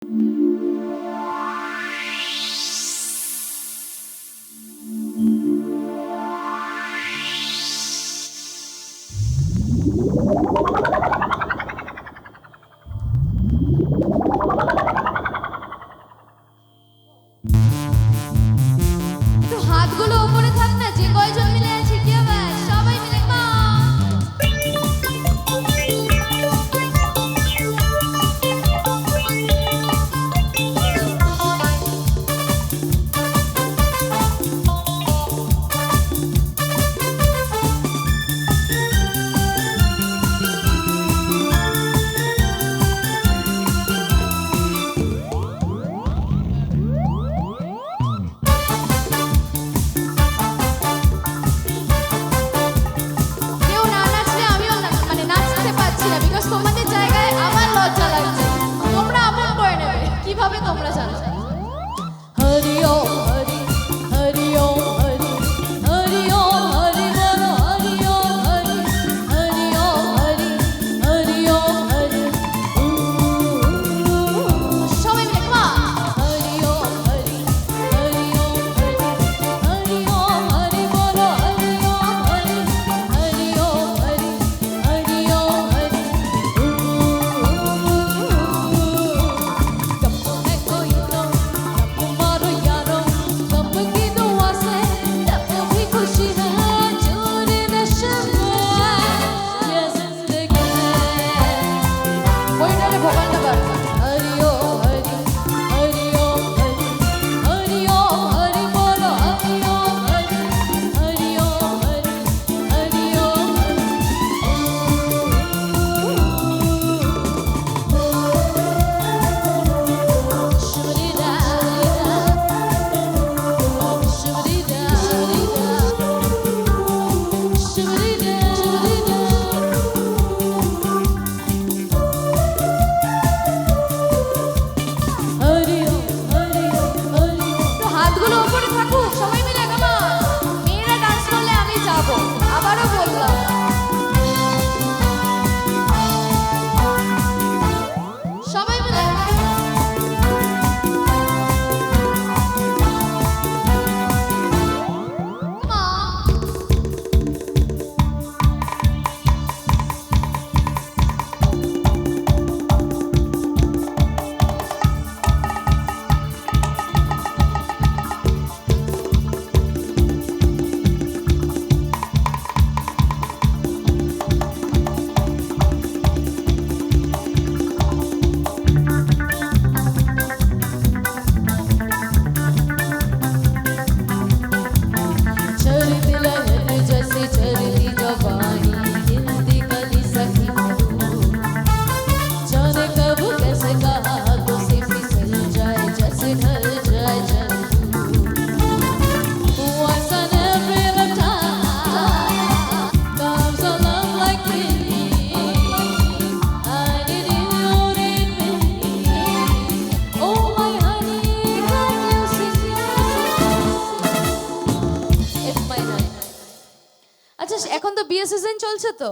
একটু হাতগুলো উপরে থাক না, যে কয়জন মিলে আছি কি আবার সবাই মিলে মা তোমাদের জায়গায় আমার লজ্জা লাগছে, তোমরা আপন করে নেবে কিভাবে তোমরা জানো। হরি ওম হরি হরি ওম হরি হরি ওম হরি বলো হরি ওম হরি হরি ওম হরি হরি ওম হরি সবাই মিলে মা হরি ওম হরি হরি ওম হরি হরি ওম হরি বলো হরি ওম হরি হরি ওম হরি হরি ওম হরি আবারও বললাম সবাই মিলে মা আচ্ছা এখন তো বিয়ে সিজন চলছে তো